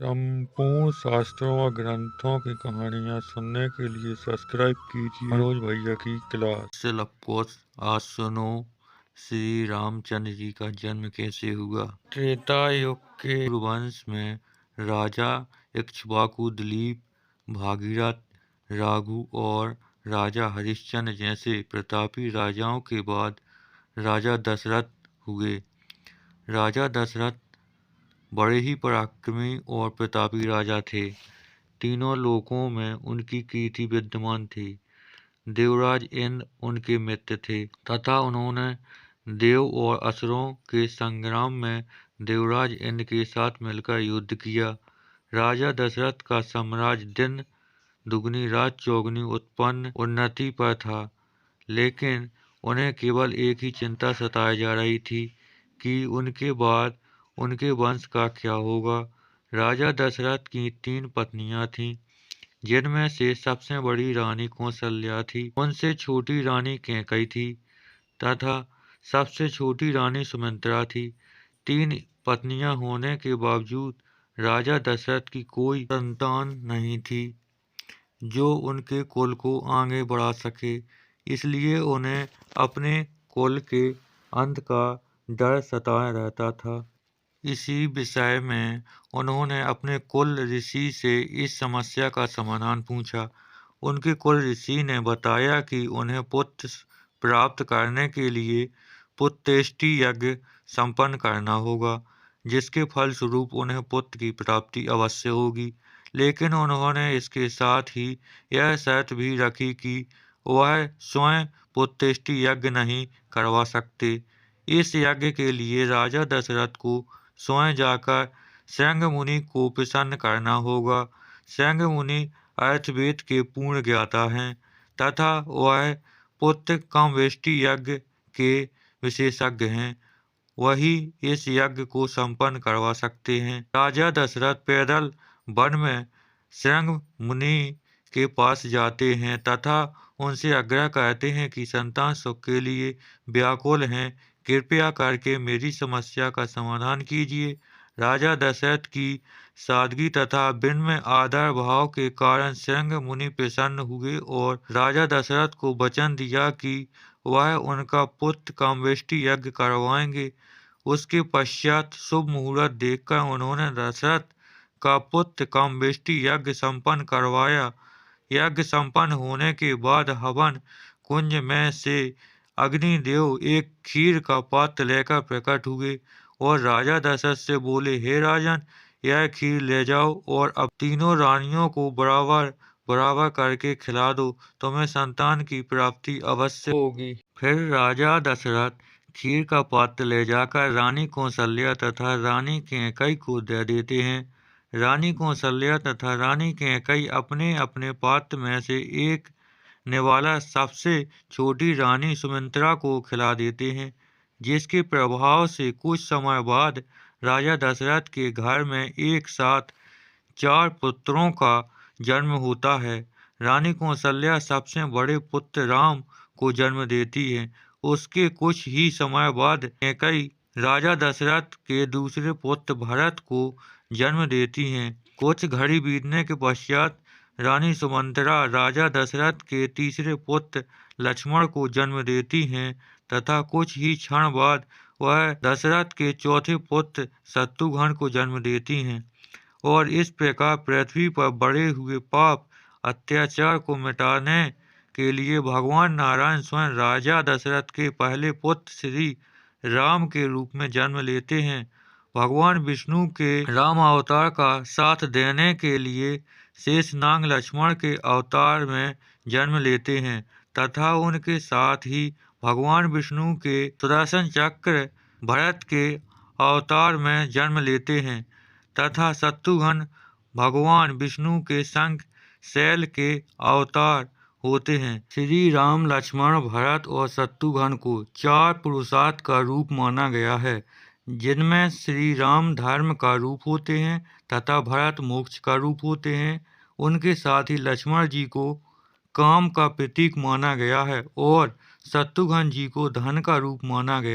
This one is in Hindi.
संपूर्ण शास्त्रों और ग्रंथों की कहानियाँ सुनने के लिए सब्सक्राइब कीजिए मनोज भैया की क्लास। आज सुनो श्री रामचंद्र जी का जन्म कैसे हुआ। त्रेता युग के वंश में राजा इक्ष्वाकु, दिलीप, भागीरथ, राघु और राजा हरिश्चंद्र जैसे प्रतापी राजाओं के बाद राजा दशरथ हुए। राजा दशरथ बड़े ही पराक्रमी और प्रतापी राजा थे। तीनों लोकों में उनकी कीर्ति विद्यमान थी। देवराज इंद्र उनके मित्र थे तथा उन्होंने देव और असुरों के संग्राम में देवराज इंद्र के साथ मिलकर युद्ध किया। राजा दशरथ का साम्राज्य दिन दुगनी रात चौगुनी उत्पन्न उन्नति पर था, लेकिन उन्हें केवल एक ही चिंता सताई जा रही थी कि उनके बाद उनके वंश का क्या होगा। राजा दशरथ की 3 पत्नियां थीं, जिनमें से सबसे बड़ी रानी कौसल्या थी, उनसे छोटी रानी कैकेयी थी तथा सबसे छोटी रानी सुमित्रा थी। 3 पत्नियां होने के बावजूद राजा दशरथ की कोई संतान नहीं थी जो उनके कुल को आगे बढ़ा सके, इसलिए उन्हें अपने कुल के अंत का डर सताए रहता था। इसी विषय में उन्होंने अपने कुल ऋषि से इस समस्या का समाधान पूछा। उनके कुल ऋषि ने बताया कि उन्हें पुत्र प्राप्त करने के लिए पुत्रेष्टि यज्ञ संपन्न करना होगा, जिसके फलस्वरूप उन्हें पुत्र की प्राप्ति अवश्य होगी। लेकिन उन्होंने इसके साथ ही यह शर्त भी रखी कि वह स्वयं पुत्रेष्टि यज्ञ नहीं करवा सकते। इस यज्ञ के लिए राजा दशरथ को स्वयं जाकर शृंग मुनि को प्रसन्न करना होगा। शृंग मुनि अर्थवेद के पूर्ण ज्ञाता हैं तथा वह पुत्र कामेष्टि यज्ञ के विशेषज्ञ हैं। वही इस यज्ञ को संपन्न करवा सकते हैं। राजा दशरथ पैदल वन में शृंग मुनि के पास जाते हैं तथा उनसे आग्रह करते हैं कि संतान सुख के लिए व्याकुल हैं, कृपया करके मेरी समस्या का समाधान कीजिए। राजा दशरथ की सादगी तथा विनम्र आदर भाव के कारण शृंग मुनि प्रसन्न हुए और राजा दशरथ को वचन दिया कि वह उनका पुत्र कामेष्टि यज्ञ करवाएंगे। उसके पश्चात शुभ मुहूर्त देखकर उन्होंने दशरथ का पुत्र कामेष्टि यज्ञ संपन्न करवाया। यज्ञ संपन्न होने के बाद हवन कुंज में से अग्निदेव एक खीर का पात्र लेकर प्रकट हुए और राजा दशरथ से बोले, हे राजन, यह खीर ले जाओ और अब तीनों रानियों को बराबर बराबर करके खिला दो, तुम्हें संतान की प्राप्ति अवश्य होगी। फिर राजा दशरथ खीर का पात्र ले जाकर रानी कौसल्या तथा रानी कैकेयी को दे देते हैं। रानी कौसल्या तथा रानी कैकेयी अपने अपने पात्र में से एक निवाला सबसे छोटी रानी सुमित्रा को खिला देते हैं, जिसके प्रभाव से कुछ समय बाद राजा दशरथ के घर में एक साथ 4 पुत्रों का जन्म होता है। रानी कौसल्या सबसे बड़े पुत्र राम को जन्म देती है। उसके कुछ ही समय बाद कैकेयी राजा दशरथ के दूसरे पुत्र भरत को जन्म देती हैं। कुछ घड़ी बीतने के पश्चात रानी सुमित्रा राजा दशरथ के तीसरे पुत्र लक्ष्मण को जन्म देती हैं तथा कुछ ही क्षण बाद वह दशरथ के चौथे पुत्र शत्रुघ्न को जन्म देती हैं। और इस प्रकार पृथ्वी पर बढ़े हुए पाप अत्याचार को मिटाने के लिए भगवान नारायण स्वयं राजा दशरथ के पहले पुत्र श्री राम के रूप में जन्म लेते हैं। भगवान विष्णु के राम अवतार का साथ देने के लिए शेषनाग लक्ष्मण के अवतार में जन्म लेते हैं तथा उनके साथ ही भगवान विष्णु के सुदर्शन चक्र भरत के अवतार में जन्म लेते हैं तथा शत्रुघ्न भगवान विष्णु के संग शैल के अवतार होते हैं। श्री राम, लक्ष्मण, भरत और शत्रुघ्न को 4 पुरुषार्थ का रूप माना गया है, जिनमें श्री राम धर्म का रूप होते हैं तथा भरत मोक्ष का रूप होते हैं। उनके साथ ही लक्ष्मण जी को काम का प्रतीक माना गया है और शत्रुघ्न जी को धन का रूप माना गया।